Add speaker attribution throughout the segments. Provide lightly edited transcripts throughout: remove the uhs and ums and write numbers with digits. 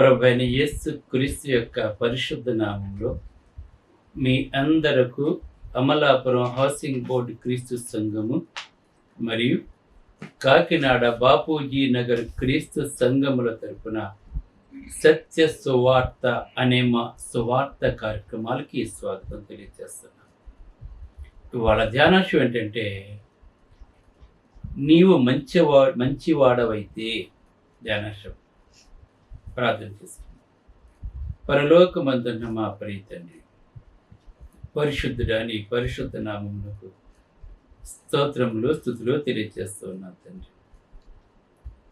Speaker 1: ప్రభువైన యేసు క్రీస్తు యొక్క పరిశుద్ధ నామంలో మీ అందరకు అమలాపురం హౌసింగ్ బోర్డు క్రీస్తు సంఘము మరియు కాకినాడ బాపూజీ నగర్ క్రీస్తు సంఘముల తరపున సత్య సువార్త అనే మా సువార్త కార్యక్రమాలకి స్వాగతం తెలియజేస్తున్నాను. ఇవాళ ధ్యానాంశం ఏంటంటే, నీవు మంచివాడవైతే. ధ్యానాంశం ప్రార్థన చేసుకుందాం. పరలోకమందున్న మా ప్రియ తండ్రి, పరిశుద్ధుడా, నీ పరిశుద్ధ నామమునకు స్తోత్రములు స్తుతులు తెలియజేస్తూ ఉన్నాను తండ్రి.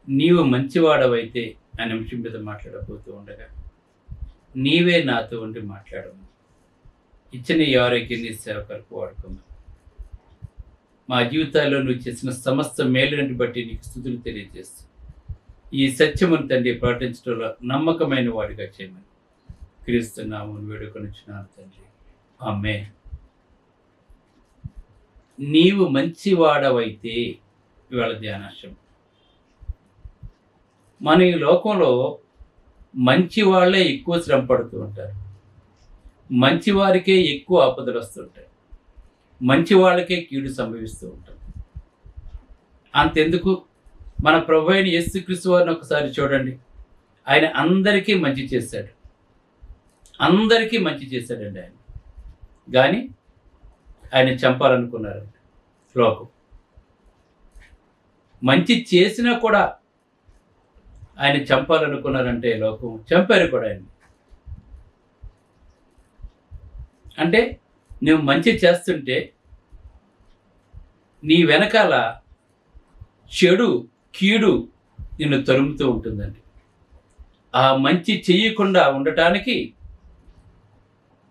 Speaker 1: నీవు మంచివాడవైతే అనే అంశం మీద మాట్లాడబోతూ ఉండగా నీవే నాతో ఉండి మాట్లాడము. ఇచ్చిన ఈ ఆరోగ్యాన్ని సేవకరకు వాడుకోమని, మా జీవితాల్లో నువ్వు చేసిన సమస్త మేలుని బట్టి నీకు స్తుతులు తెలియజేస్తూ ఈ సత్యమును తండ్రి ప్రకటించడంలో నమ్మకమైన వాడిగా చేయమని క్రీస్తు నామమున వేడుకొనుచున్నాను తండ్రి. ఆమేన్. నీవు మంచివాడవైతే ఇవాళ ధ్యానాంశం. మన ఈ లోకంలో మంచి వాళ్ళే ఎక్కువ శ్రమ పడుతూ ఉంటారు. మంచి వారికే ఎక్కువ ఆపదలు వస్తుంటాయి. మంచి వాళ్ళకే కీడు సంభవిస్తూ ఉంటుంది. అంతెందుకు, మన ప్రభు అయిన యేసుక్రీస్తు వారిని ఒకసారి చూడండి. ఆయన అందరికీ మంచి చేశాడు. అందరికీ మంచి చేశాడండి ఆయన. కానీ ఆయన చంపాలనుకున్నారండి లోకం. మంచి చేసినా కూడా ఆయన చంపాలనుకున్నారంటే లోకం చంపారు కూడా ఆయన. అంటే నువ్వు మంచి చేస్తుంటే నీ వెనకాల చెడు కీడు నిన్ను తరుముతూ ఉంటుందండి. ఆ మంచి చెయ్యకుండా ఉండటానికి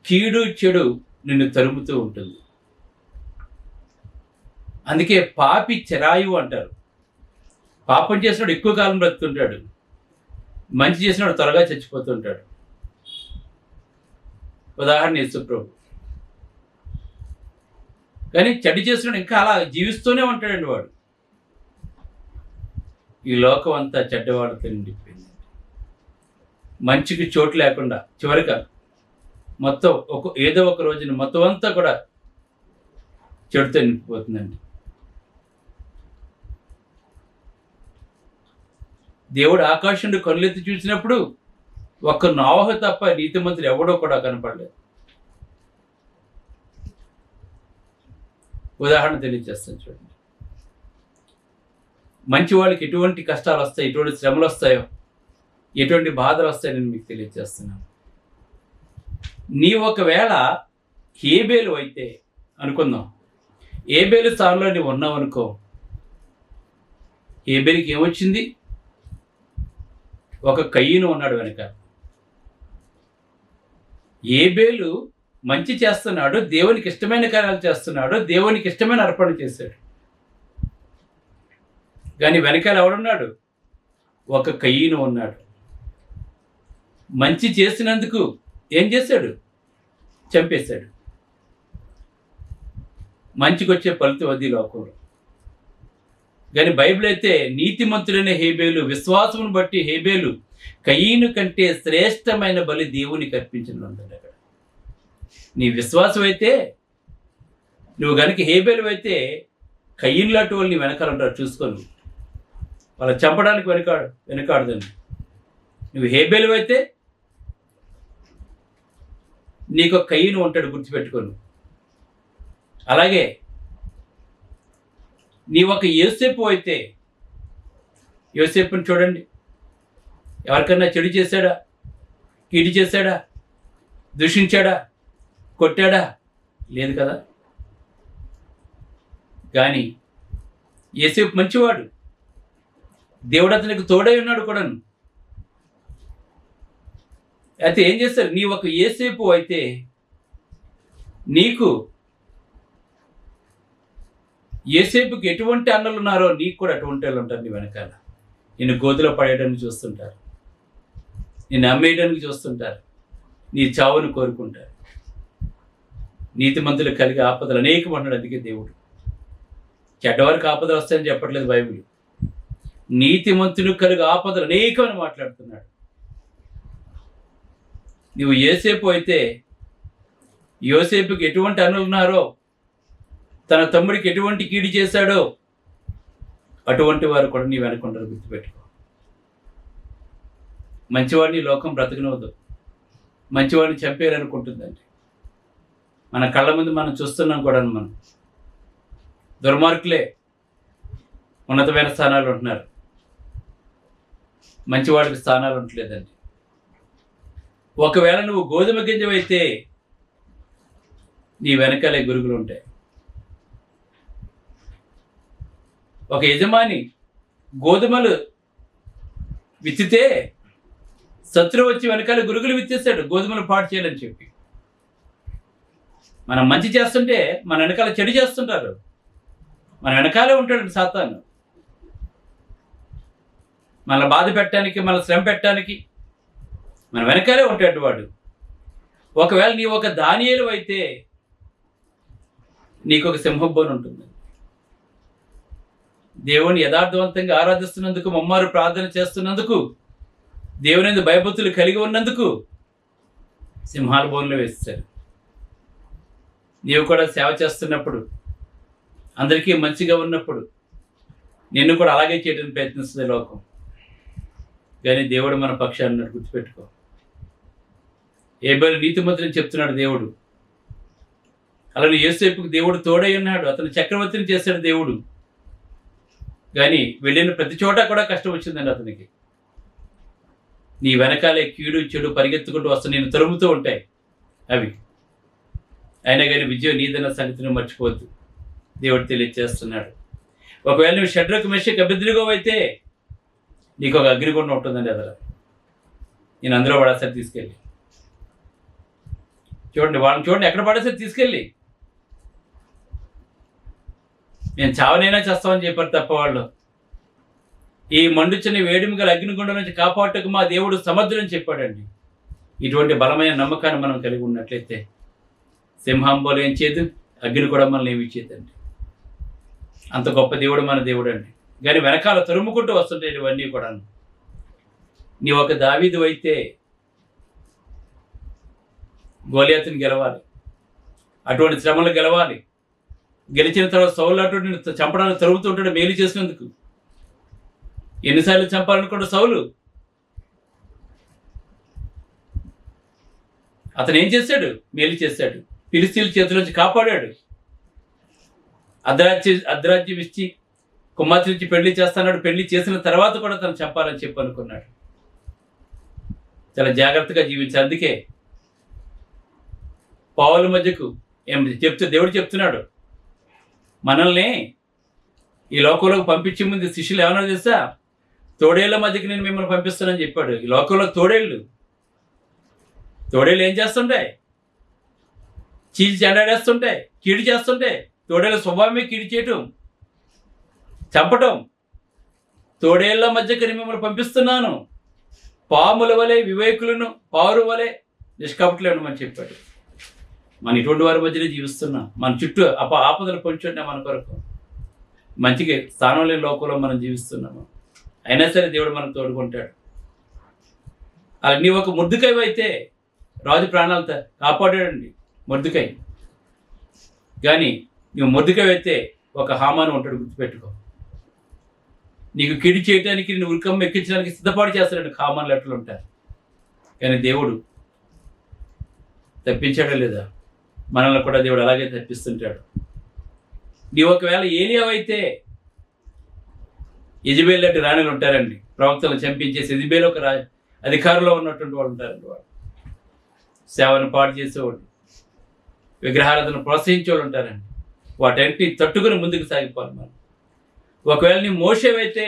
Speaker 1: కీడు చెడు నిన్ను తరుముతూ ఉంటుంది. అందుకే పాపి చెరాయు అంటారు. పాపం చేసినాడు ఎక్కువ కాలం బ్రతుకుంటాడు, మంచి చేసినాడు త్వరగా చచ్చిపోతుంటాడు. ఉదాహరణ యేసుప్రభు. కానీ చెడు చేసినాడు ఇంకా అలా జీవిస్తూనే ఉంటాడండి వాడు. ఈ లోకం అంతా చెడ్డవాడితో నిండిపోయింది. మంచికి చోటు లేకుండా చివరిగా మొత్తం ఏదో ఒక రోజున మొత్తం అంతా కూడా చెడుతో నిండిపోతుందండి. దేవుడు ఆకాశంలో కనులెత్తి చూసినప్పుడు ఒక్క నోవహు తప్ప నీతిమంతుడు ఎవడో కూడా కనపడలేదు. ఉదాహరణ తెలియజేస్తాను చూడండి. మంచి వాళ్ళకి ఎటువంటి కష్టాలు వస్తాయి, ఎటువంటి శ్రమలు వస్తాయో, ఎటువంటి బాధలు వస్తాయో నేను మీకు తెలియజేస్తున్నాను. నీ ఒకవేళ హేబేలు అయితే అనుకుందాం, హేబేలు స్థానంలో నీవు ఉన్నావు అనుకో. హేబేలుకి ఏమొచ్చింది? ఒక కయ్యను ఉన్నాడు వెనక. హేబేలు మంచి చేస్తున్నాడు, దేవునికి ఇష్టమైన కార్యాలు చేస్తున్నాడు, దేవునికి ఇష్టమైన అర్పణ చేశాడు. కానీ వెనకాల ఎవడున్నాడు? ఒక కయ్యను ఉన్నాడు. మంచి చేసినందుకు ఏం చేశాడు? చంపేశాడు. మంచికి వచ్చే ఫలితం అది లోకంలో. కానీ బైబిల్ అయితే నీతిమంతుడైన హేబేలు విశ్వాసమును బట్టి హేబేలు కయీను కంటే శ్రేష్టమైన బలి దేవునికి అర్పించిన ఉంటుంది. అక్కడ నీ విశ్వాసం అయితే, నువ్వు కనుక హేబేలు అయితే కయీను లాంటి వాళ్ళు నీ వెనకాల ఉంటారు. చూసుకొని వాళ్ళ చంపడానికి వెనకాడదండి. నువ్వు హేబేలు అయితే నీకు కయీను ఉంటాడు, గుర్తుపెట్టుకోను. అలాగే నీ ఒక యోసేపు అయితే, యోసేపుని చూడండి. ఎవరికన్నా చెడు చేశాడా? కీడు చేశాడా? దూషించాడా? కొట్టాడా? లేదు కదా. కానీ యోసేపు మంచివాడు. దేవుడు అతనికి తోడై ఉన్నాడు కూడాను. అయితే ఏం చేస్తారు? నీ ఒక యోసేపు అయితే నీకు యోసేపుకి ఎటువంటి అన్నలు ఉన్నారో నీకు కూడా అటువంటి వాళ్ళు ఉంటారు నీ వెనకాల. నిన్ను గోతిలో పడేయడానికి చూస్తుంటారు, నిన్ను అమ్మేయడానికి చూస్తుంటారు, నీ చావును కోరుకుంటారు. నీతిమంతులు కలిగే ఆపదలు అనేకం అంటాడు. అందుకే దేవుడు చెడ్డవారికి ఆపదలు వస్తాయని చెప్పట్లేదు బైబిల్. నీతిమంతులు కలిగే ఆపదలు అనేకమని మాట్లాడుతున్నాడు. నువ్వు యోసేపు అయితే యోసేపుకి ఎటువంటి అన్నులు ఉన్నారో, తన తమ్ముడికి ఎటువంటి కీడు చేశాడో అటువంటి వారు కూడా నీ వెనకుంటారు, గుర్తుపెట్టుకో. మంచివాడిని లోకం బ్రతకనవద్దు, మంచివాడిని చంపేయాలనుకుంటుందండి. మన కళ్ళ ముందు మనం చూస్తున్నాం కూడా. మనం దుర్మార్గులే ఉన్నతమైన స్థానాలు ఉంటున్నారు, మంచివాడికి స్థానాలు ఉండలేదండి. ఒకవేళ నువ్వు గోధుమ గింజవైతే నీ వెనకాలే గురుగులు ఉంటాయి. ఒక యజమాని గోధుమలు విత్తితే శత్రువు వచ్చి వెనకాల గురుగులు విత్తేస్తాడు, గోధుమలు పాడు చేయాలని చెప్పి. మనం మంచి చేస్తుంటే మన వెనకాల చెడు చేస్తుంటారు. మన వెనకాలే ఉంటాడు సాతాను, మన బాధ పెట్టడానికి, మన శ్రమ పెట్టడానికి మన వెనకాలే ఉంటాడు వాడు. ఒకవేళ నీ ఒక దానియేలు అయితే నీకు ఒక సింహబోన్ ఉంటుంది. దేవుని యథార్థవంతంగా ఆరాధిస్తున్నందుకు, ముమ్మారు ప్రార్థన చేస్తున్నందుకు, దేవుని భయభక్తులు కలిగి ఉన్నందుకు సింహాల బోన్లో వేస్తారు. నీవు కూడా సేవ చేస్తున్నప్పుడు, అందరికీ మంచిగా ఉన్నప్పుడు నిన్ను కూడా అలాగే చేయడానికి ప్రయత్నిస్తుంది లోకం. కానీ దేవుడు మన పక్షాన్ని గుర్తుపెట్టుకో. ఏబేలు నీతిమంతుని చెప్తున్నాడు దేవుడు. అలానే యోసేపుకు దేవుడు తోడై ఉన్నాడు, అతను చక్రవర్తిని చేశాడు దేవుడు. కానీ వెళ్ళిన ప్రతి చోట కూడా కష్టం వచ్చిందండి అతనికి. నీ వెనకాలే కీడు చెడు పరిగెత్తుకుంటూ వస్తే నేను తరుముతూ ఉంటాయి అవి. అయినా కానీ విజయం నీదన్న సంగతిని మర్చిపోవద్దు, దేవుడు తెలియజేస్తున్నాడు. ఒకవేళ నువ్వు షడ్రకు, మెషకు, అబేద్నెగో అయితే నీకు ఒక అగ్నిగుండం ఉంటుందండి అదర. నేను అందులో పడేసరి తీసుకెళ్ళి చూడండి, వాళ్ళని చూడండి, ఎక్కడ పడేసరి తీసుకెళ్ళి. నేను చావనైనా చేస్తామని చెప్పారు తప్ప వాళ్ళు. ఈ మండుచున్న వేడిమి గల అగ్నిగుండం నుంచి కాపాడటకు మా దేవుడు సమర్థులని చెప్పాడండి. ఇటువంటి బలమైన నమ్మకాన్ని మనం కలిగి ఉన్నట్లయితే సింహాంబోలు ఏం చేయదు, అగ్ని కూడా మనల్ని ఏమి చేయదండి. అంత గొప్ప దేవుడు మన దేవుడు అండి. కానీ వెనకాల తరుముకుంటూ వస్తుంటాయి ఇవన్నీ కూడా. నీ ఒక దావీదు అయితే గోలియాతుని గెలవాలి, అటువంటి శ్రమలు గెలవాలి. గెలిచిన తర్వాత సౌలు అటువంటి చంపడానికి తరుగుతూ ఉంటాడు మేలు చేసినందుకు. ఎన్నిసార్లు చంపాలనుకుంటే సౌలు, అతను ఏం చేశాడు? మేలు చేశాడు, ఫిలిష్తీయుల చేతుల నుంచి కాపాడాడు. అర్ధరాజ్యం ఇచ్చి కుమార్తె నుంచి పెళ్లి చేస్తాడు. పెళ్లి చేసిన తర్వాత కూడా తను చంపాలని చెప్పి అనుకున్నాడు. చాలా జాగ్రత్తగా జీవించాలి. అందుకే పావుల మధ్యకు దేవుడు చెప్తున్నాడు, మనల్ని ఈ లోకంలోకి పంపించే ముందు శిష్యులు ఏమన్నా తెలుసా, తోడేళ్ల మధ్యకి నేను మిమ్మల్ని పంపిస్తానని చెప్పాడు. ఈ లోకంలో తోడేళ్ళు ఏం చేస్తుంటాయి? చీల్చి చెండాడేస్తుంటాయి, కీడు చేస్తుంటాయి. తోడేళ్ళ స్వభావమే కీడు చేయటం, చంపటం. తోడేళ్ల మధ్యకి నేను మిమ్మల్ని పంపిస్తున్నాను, పాముల వలె వివేకులను, పావురు వలె నిష్కపట్లు ఉండమని చెప్పాడు. మన ఇటువంటి వారి మధ్యనే జీవిస్తున్నాం. మన చుట్టూ ఆపదలు పొంచుంటే మన కొరకు మంచిగా స్థానం లేని లోకంలో మనం జీవిస్తున్నాము. అయినా సరే దేవుడు మనకు తోడుకుంటాడు. అలా నీ ఒక మొర్దెకై అయితే రాజు ప్రాణాలతో కాపాడాడండి మొర్దెకై. కానీ నువ్వు మొర్దెకై అయితే ఒక హామాను ఉంటాడు, గుర్తుపెట్టుకో. నీకు కిడి చేయడానికి, నేను ఉరికమ్మ ఎక్కించడానికి సిద్ధపాటు చేస్తాడు హామాన్లు ఎట్లు ఉంటారు. కానీ దేవుడు తప్పించాడా లేదా? మనల్ని కూడా దేవుడు అలాగే తప్పిస్తుంటాడు. నీ ఒకవేళ ఏలియావైతే యెజెబెల్ లాంటి రాణులు ఉంటారండి, ప్రవక్తలను చంపించేసి. యెజెబెల్ ఒక అధికారంలో ఉన్నటువంటి వాళ్ళు ఉంటారండి. వాళ్ళు సేవను పాడు చేసేవాళ్ళు, విగ్రహారాధన ప్రోత్సహించేవాళ్ళు ఉంటారండి. వాటన్నిటిని తట్టుకుని ముందుకు సాగిపోవాలి మనం. ఒకవేళ నీ మోషేవైతే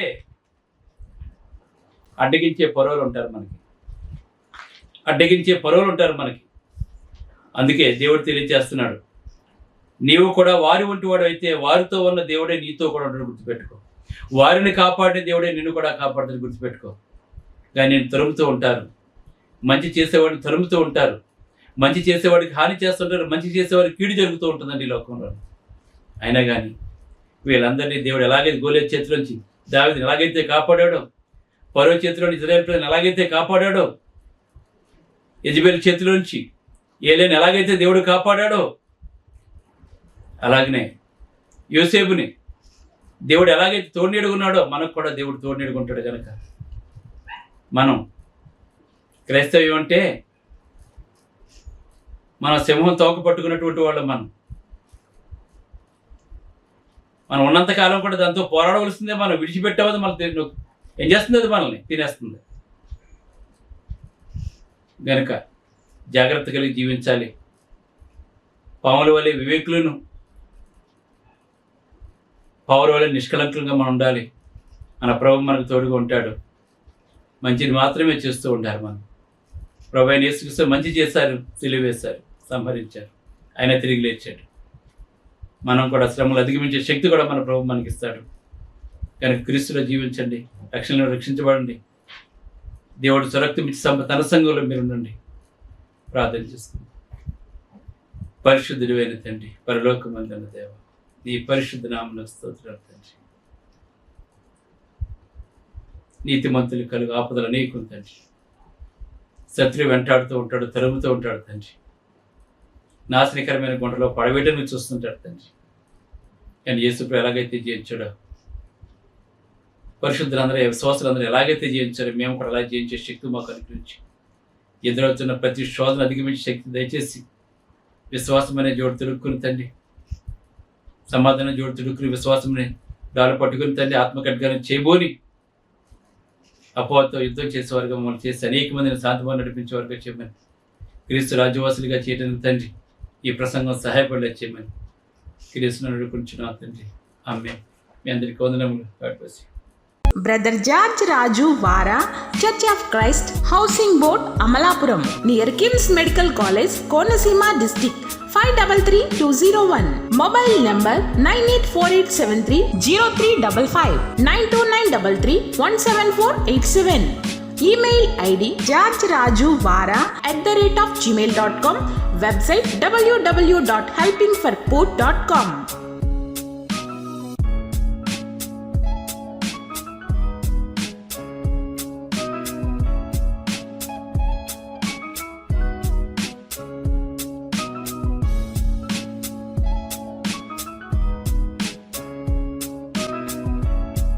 Speaker 1: అడ్డగించే పరువులు ఉంటారు మనకి. అందుకే దేవుడు తెలియజేస్తున్నాడు, నీవు కూడా వారి వంటి వాడు అయితే వారితో ఉన్న దేవుడే నీతో కూడా ఉంటాడు, గుర్తుపెట్టుకో. వారిని కాపాడే దేవుడే నిన్ను కూడా కాపాడుతుంది, గుర్తుపెట్టుకో. కానీ నేను తరుముతూ ఉంటారు, మంచి చేసేవాడిని తరుముతూ ఉంటారు, మంచి చేసేవాడికి హాని చేస్తుంటారు, మంచి చేసేవాడికి కీడు జరుగుతూ ఉంటుందండి ఈ లోకంలో. అయినా కానీ వీళ్ళందరినీ దేవుడు ఎలాగైతే గోలియతు చేతిలోంచి దావీదుని ఎలాగైతే కాపాడాడో, ఫరో చేతిలోని ఇశ్రాయేలు ప్రజలను ఎలాగైతే కాపాడాడో, యెజబెల్ చేతిలోంచి ఏలియాని ఎలాగైతే దేవుడు కాపాడాడో, అలాగనే యోసేపుని దేవుడు ఎలాగైతే తోడునీడుకున్నాడో మనకు కూడా దేవుడు తోడునీడుకుంటాడు. కనుక మనం క్రైస్తవ్యం అంటే మన సింహం తోక పట్టుకున్నటువంటి వాళ్ళు. మనం ఉన్నంతకాలం కూడా దాంతో పోరాడవలసిందే. మనం విడిచిపెట్టవద్దు. మన ఏం చేస్తుంది? అది మనల్ని తినేస్తుంది. గనుక జాగ్రత్త కలిగి జీవించాలి. పాముల వలె వివేకులను, పావుల వలె నిష్కలంకంగా మనం ఉండాలి. మన ప్రభు మనకు తోడుగా ఉంటాడు. మంచిని మాత్రమే చేస్తూ ఉండాలి. మనం ప్రభు అయిన యేసుక్రీస్తు మంచి చేశారు, సిలువ వేశారు, సంహరించారు, ఆయన తిరిగి లేచాడు. మనం కూడా శ్రమలు అధిగమించే శక్తి కూడా మన ప్రభు మనకిస్తాడు. కనుక క్రీస్తులో జీవించండి, రక్షణలో రక్షించబడండి. దేవుడు సురక్తమిచ్చి తన సంఘంలో మీరు ఉండండి. ప్రార్థన చేసుకుంది. పరిశుద్ధుడు అయిన తండ్రి, పరలోకమందున్న దేవ, నీ పరిశుద్ధ నామమునకు స్తోత్రాలు తండ్రి. నీతిమంతులు కలుగు ఆపదలు అనేకం తండ్రి. శత్రువు వెంటాడుతూ ఉంటాడు, తరుముతూ ఉంటాడు తండ్రి. నాశనకరమైన గుంటలో పడవేయడానికి చూస్తుంటాడు తండ్రి. కానీ యేసు ఎలాగైతే జయించాడో, పరిశుద్ధులందరూ, విశ్వాసులందరూ ఎలాగైతే జయించారో మేము కూడా అలా జయించే శక్తి మాకు అనుగ్రహించి, ఎదురవుతున్న ప్రతి శోధన అధిగమించే శక్తి దయచేసి, విశ్వాసం అనే జోడు తిరుక్కుని తండ్రి, సమాధానం జోడు తిరుక్కుని విశ్వాసం డాలు పట్టుకుని తండ్రి, ఆత్మకడ్గానం చేయబోని అపోహతో యుద్ధం చేసేవారుగా మమ్మల్ని చేసి అనేక మందిని శాంతిగా నడిపించేవారుగా చేయమని, క్రీస్తు రాజ్యవాసులుగా చేయడానికి తండ్రి ఈ ప్రసంగం సహాయపడలే చేయమని క్రీస్తును నడుపుకుంటున్నాం తండ్రి. ఆమేన్. మీ అందరికీ వందనములు. God bless you.
Speaker 2: Brother George Raju Vara, Church of Christ, Housing Board, Amalapuram, near Kims Medical College, Konasima District, 533201. Mobile number 9848730355, 92933 Email ID georgerajuvara@gmail.com. Website www.helpingforpoor.com.